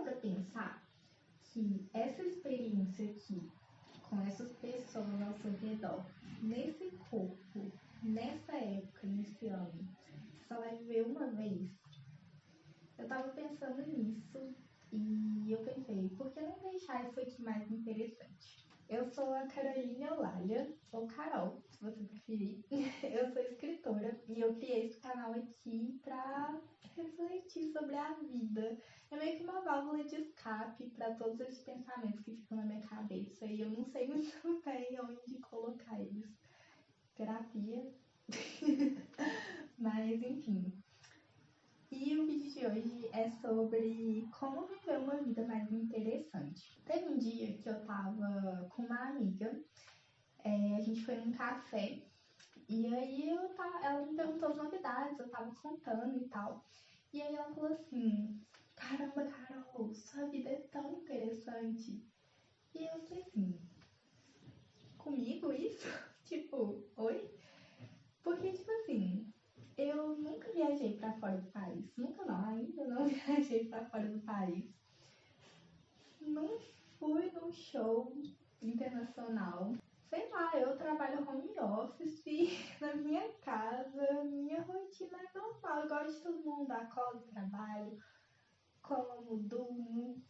pra pensar que essa experiência aqui, com essas pessoas ao seu redor, nesse corpo, nessa época, nesse ano, só vai viver uma vez? Eu tava pensando nisso e eu pensei, por que não deixar isso aqui mais interessante? Eu sou a Carolina Eulália, ou Carol, se você preferir. Eu sou escritora e eu criei esse canal aqui pra refletir sobre a vida. É meio que uma válvula de escape para todos esses pensamentos que ficam na minha cabeça e eu não sei muito bem onde colocar eles. Terapia. Mas enfim. E o vídeo de hoje é sobre como viver uma vida mais interessante. Teve um dia que eu tava com uma amiga, a gente foi num café, e aí ela me perguntou as novidades, eu tava contando e tal. E aí ela falou assim, caramba, Carol, sua vida é tão interessante. E eu falei assim, comigo isso? Tipo, oi? Porque, tipo assim, eu nunca viajei pra fora do país. Nunca não, ainda não viajei pra fora do país. Não fui num show internacional. Sei lá, eu trabalho home office na minha casa, minha rotina é normal. Eu gosto de todo mundo, acordo, trabalho, como, durmo.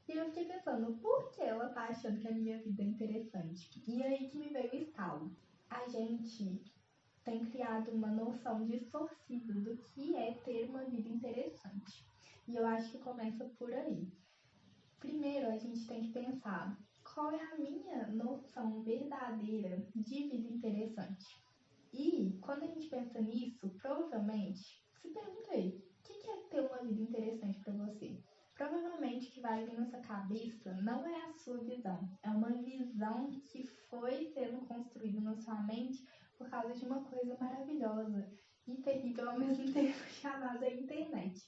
E eu fiquei pensando, por que ela tá achando que a minha vida é interessante? E aí que me veio o estalo. A gente tem criado uma noção distorcida do que é ter uma vida interessante. E eu acho que começa por aí. Primeiro, a gente tem que pensar qual é a minha noção verdadeira de vida interessante. E quando a gente pensa nisso, provavelmente, se pergunta aí, o que é ter uma vida interessante para você? Provavelmente o que vai vir na sua cabeça não é a sua visão, é uma visão que foi sendo construída na sua mente por causa de uma coisa maravilhosa e terrível ao mesmo tempo chamada internet.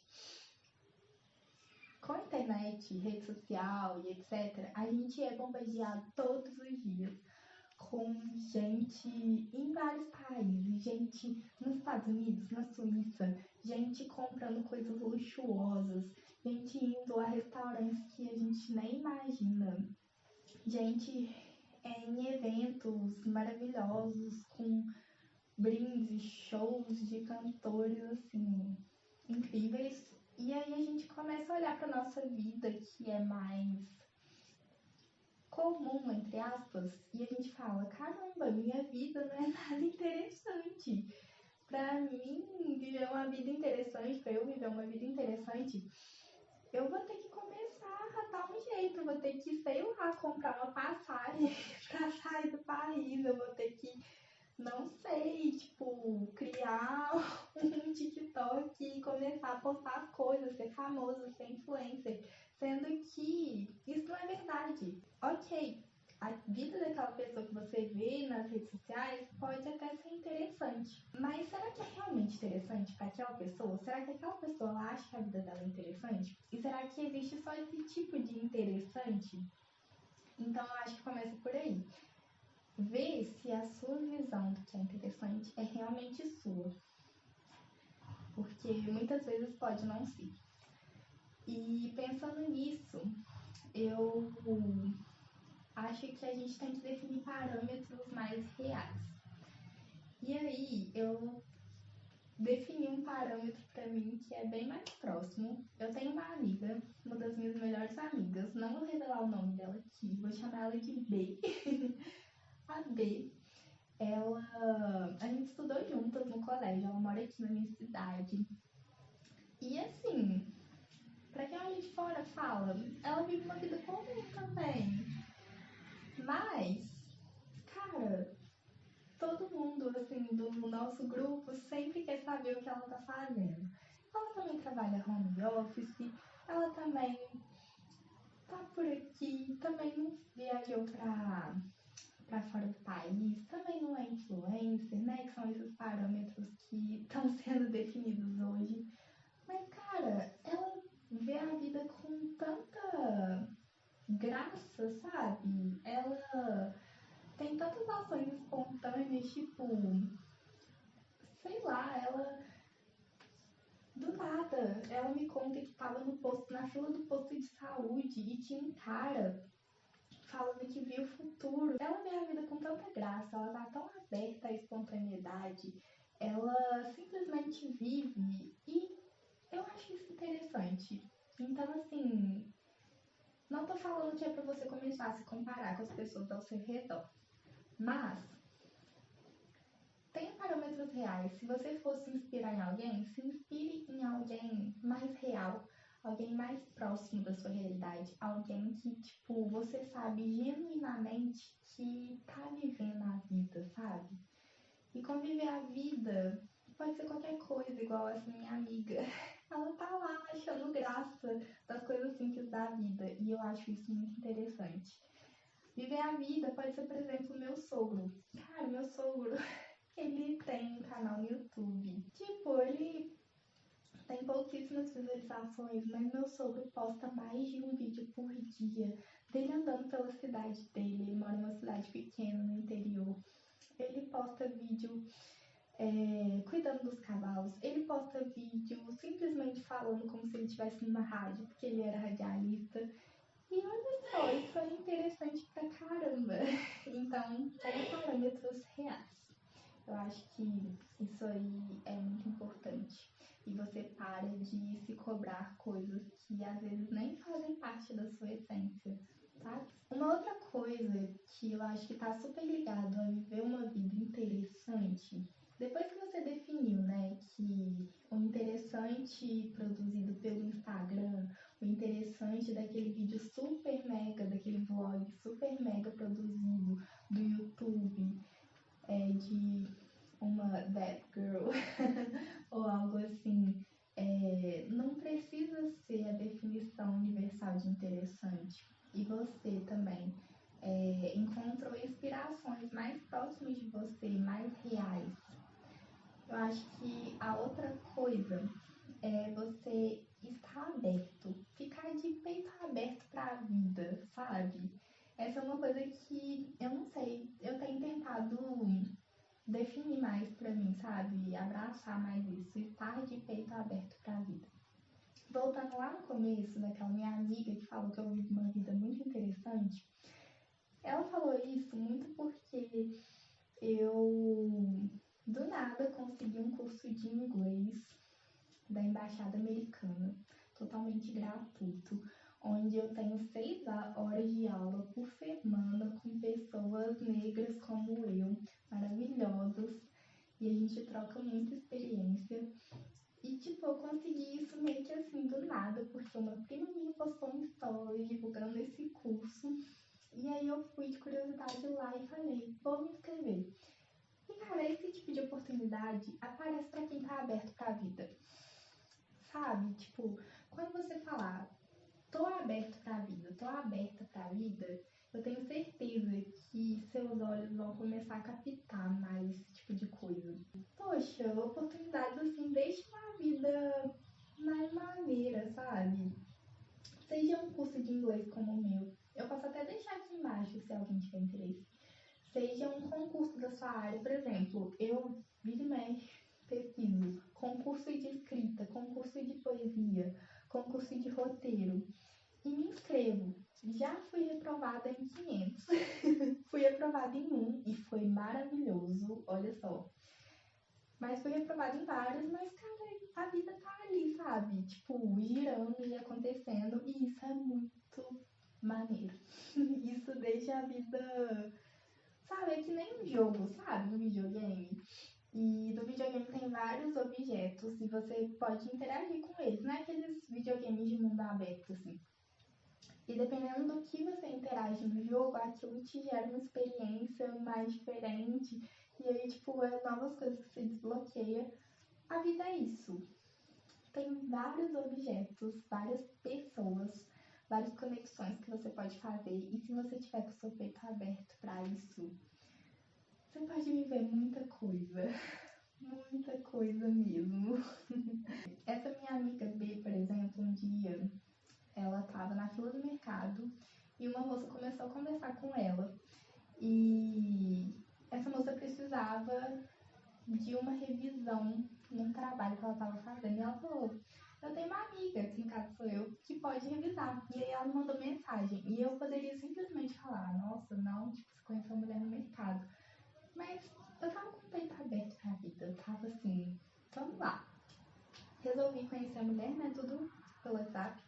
Com a internet, rede social e etc., a gente é bombardeado todos os dias com gente em vários países, gente nos Estados Unidos, na Suíça, gente comprando coisas luxuosas, gente indo a restaurantes que a gente nem imagina, gente em eventos maravilhosos com brindes, shows de cantores assim incríveis. E aí a gente começa a olhar para nossa vida, que é mais comum, entre aspas, e a gente fala, caramba, minha vida não é nada interessante. Pra mim, viver uma vida interessante, pra eu viver uma vida interessante, eu vou ter que começar a dar um jeito, eu vou ter que, sei lá, comprar uma passagem pra sair do país, eu vou ter que, não sei, tipo, criar um TikTok e começar a postar as coisas, ser famoso, ser influencer. Sendo que isso não é verdade. Ok, a vida daquela pessoa que você vê nas redes sociais pode até ser interessante. Mas será que é realmente interessante para aquela pessoa? Será que aquela pessoa acha que a vida dela é interessante? E será que existe só esse tipo de interessante? Então eu acho que começa por aí. Ver se a sua visão do que é interessante é realmente sua. Porque muitas vezes pode não ser. E pensando nisso, eu acho que a gente tem que definir parâmetros mais reais. E aí, eu defini um parâmetro para mim que é bem mais próximo. Eu tenho uma amiga, uma das minhas melhores amigas, não vou revelar o nome dela aqui, vou chamar ela de B. A B, a gente estudou juntas no colégio, ela mora aqui na minha cidade. E assim, pra quem olha de fora fala, ela vive uma vida comum também. Mas, cara, todo mundo, assim, do nosso grupo sempre quer saber o que ela tá fazendo. Ela também trabalha home office, ela também tá por aqui, também não viajou pra fora do país, também não é influencer, né? Que são esses parâmetros que estão sendo definidos hoje. Mas, cara, ela vê a vida com tanta graça, sabe? Ela tem tantas ações espontâneas, tipo, sei lá, ela do nada, ela me conta que tava no posto, na fila do posto saúde e tinha um cara falando que viu o futuro. Ela vê a vida com tanta graça, ela tá tão aberta à espontaneidade, ela simplesmente vive e eu acho isso interessante. Então, assim, não tô falando que é pra você começar a se comparar com as pessoas ao seu redor, mas tenha parâmetros reais. Se você for se inspirar em alguém, se inspire em alguém mais real, alguém mais próximo da sua realidade, alguém que, tipo, você sabe genuinamente que tá vivendo a vida, sabe? E conviver a vida pode ser qualquer coisa, igual essa minha amiga. Ela tá lá achando graça das coisas simples da vida, e eu acho isso muito interessante. Viver a vida pode ser, por exemplo, meu sogro. Cara, meu sogro, ele tem um canal no YouTube. Tipo, ele tem pouquíssimas visualizações, mas meu sogro posta mais de um vídeo por dia dele andando pela cidade dele. Ele mora numa cidade pequena no interior. Ele posta vídeo cuidando dos cavalos. Ele posta vídeo simplesmente falando como se ele estivesse numa rádio, porque ele era radialista. E olha só, isso é interessante pra caramba. Então, tem parâmetros reais. Eu acho que isso aí é muito importante. E você para de se cobrar coisas que às vezes nem fazem parte da sua essência, sabe? Uma outra coisa que eu acho que tá super ligado a viver uma vida interessante, depois que você definiu, né, que o interessante produzido pelo Instagram, o interessante daquele vídeo super mega, daquele vlog super mega produzido do YouTube, de uma bad girl ou algo assim, não precisa ser a definição universal de interessante. E você também encontrou inspirações mais próximas de você, mais reais. Eu acho que a outra coisa é você estar aberto, ficar de peito aberto para a vida, sabe? Essa é uma coisa que eu não sei, eu tenho tentado definir mais pra mim, sabe? Abraçar mais isso, estar de peito aberto pra vida. Voltando lá no começo, daquela minha amiga que falou que eu vivo uma vida muito interessante, ela falou isso muito porque eu, do nada, consegui um curso de inglês da Embaixada Americana, totalmente gratuito, onde eu tenho 6 horas de aula por semana com pessoas negras como eu, maravilhosas, e a gente troca muita experiência. E, tipo, eu consegui isso meio que assim, do nada, porque uma prima minha postou um story divulgando esse curso, e aí eu fui de curiosidade lá e falei, vou me inscrever. E, cara, esse tipo de oportunidade aparece pra quem tá aberto pra vida. Sabe? Tipo, quando você falar, tô aberto pra vida, tô aberta pra vida, eu tenho certeza que seus olhos vão começar a captar mais esse tipo de coisa. Poxa, oportunidades assim, deixam a vida mais maneira, sabe? Seja um curso de inglês como o meu. Eu posso até deixar aqui embaixo se alguém tiver interesse. Seja um concurso da sua área, por exemplo, eu vira e mexe, pesquiso concurso de escrita, concurso de poesia, concurso de roteiro e me inscrevo. Já fui reprovada em 500. Fui aprovada em um e foi maravilhoso, olha só. Mas fui reprovada em vários, mas cara, a vida tá ali, sabe? Tipo, girando e acontecendo e isso é muito maneiro. Isso deixa a vida, sabe, é que nem um jogo, sabe? Um videogame. E no videogame tem vários objetos e você pode interagir com eles, não é aqueles videogames de mundo aberto, assim. E dependendo do que você interage no jogo, aquilo te gera uma experiência mais diferente. E aí, tipo, novas coisas que você desbloqueia. A vida é isso. Tem vários objetos, várias pessoas, várias conexões que você pode fazer. E se você tiver com o seu peito aberto para isso, você pode viver muita coisa. Muita coisa mesmo. Essa minha amiga B, por exemplo, um dia ela estava na fila do mercado e uma moça começou a conversar com ela. E essa moça precisava de uma revisão num trabalho que ela estava fazendo. E ela falou, Eu tenho uma amiga, que no caso sou eu, que pode revisar. E aí ela me mandou mensagem. E eu poderia simplesmente falar, nossa, não, tipo, você conheceu uma mulher no mercado. Mas eu tava com o peito aberto pra vida. Eu tava assim, vamos lá. Resolvi conhecer a mulher, né? Tudo pelo WhatsApp.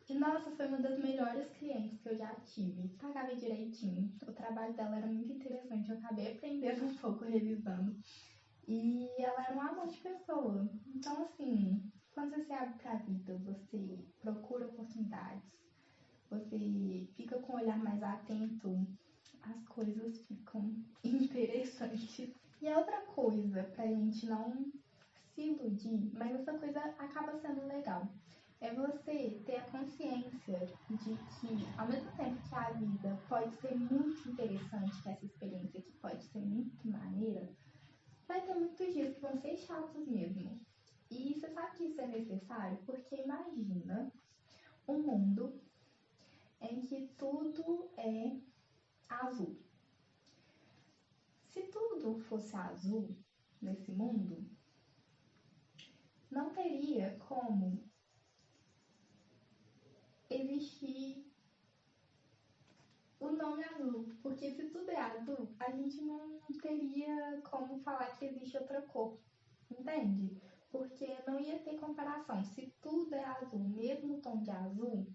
E nossa, foi uma das melhores clientes que eu já tive. Pagava direitinho. O trabalho dela era muito interessante. Eu acabei aprendendo um pouco revisando. E ela era um amor de pessoa. Então, assim, quando você se abre pra vida, você procura oportunidades, você fica com o olhar mais atento, as coisas ficam interessantes. E a outra coisa, pra gente não se iludir, mas essa coisa acaba sendo legal, é você ter a consciência de que, ao mesmo tempo que a vida pode ser muito interessante, que essa experiência aqui pode ser muito maneira, vai ter muitos dias que vão ser chatos mesmo. E você sabe que isso é necessário? Porque imagina um mundo em que tudo é azul. Se tudo fosse azul nesse mundo, não teria como existir o nome azul. Porque se tudo é azul, a gente não teria como falar que existe outra cor. Entende? Porque não ia ter comparação. Se tudo é azul, mesmo tom de azul,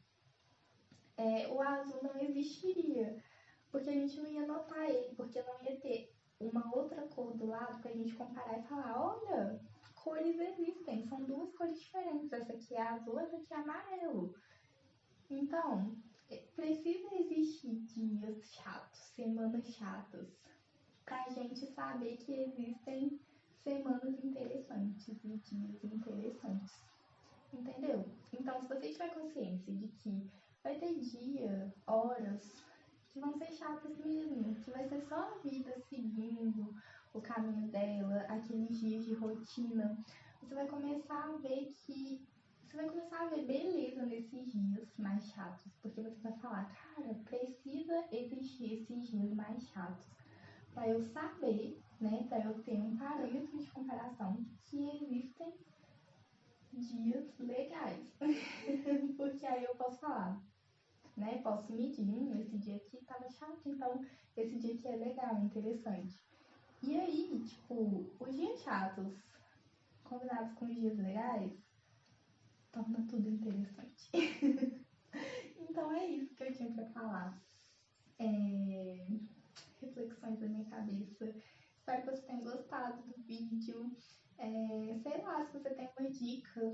o azul não existiria. Porque a gente não ia notar ele, porque não ia ter uma outra cor do lado pra gente comparar e falar, olha, cores existem, são duas cores diferentes, essa aqui é azul, essa aqui é amarelo. Então, precisa existir dias chatos, semanas chatas, pra gente saber que existem semanas interessantes e dias interessantes. Entendeu? Então, se você tiver consciência de que vai ter dia, horas, que vão ser chatas mesmo, que vai ser só a vida seguindo o caminho dela, aqueles dias de rotina, você vai começar a ver beleza nesses dias mais chatos, porque você vai falar, cara, precisa existir esses dias mais chatos para eu saber, né, para eu ter um parâmetro de comparação que existem dias legais. Porque aí eu posso falar, né? Posso medir, esse dia aqui tava chato, então esse dia aqui é legal, interessante. E aí, tipo, os dias chatos combinados com os dias legais, torna tudo interessante. Então é isso que eu tinha pra falar. Reflexões da minha cabeça. Espero que você tenha gostado do vídeo. Sei lá, se você tem uma dica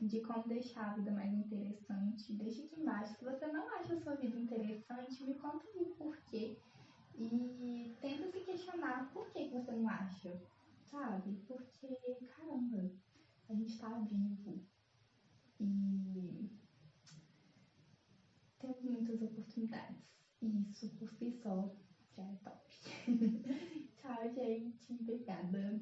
de como deixar a vida mais interessante, deixa aqui embaixo. Se você não acha a sua vida interessante, me conta aí o porquê. E tenta se questionar por que você não acha, sabe? Porque, caramba, a gente tá vivo e temos muitas oportunidades. E isso por si só já é top. Tchau, gente. Obrigada.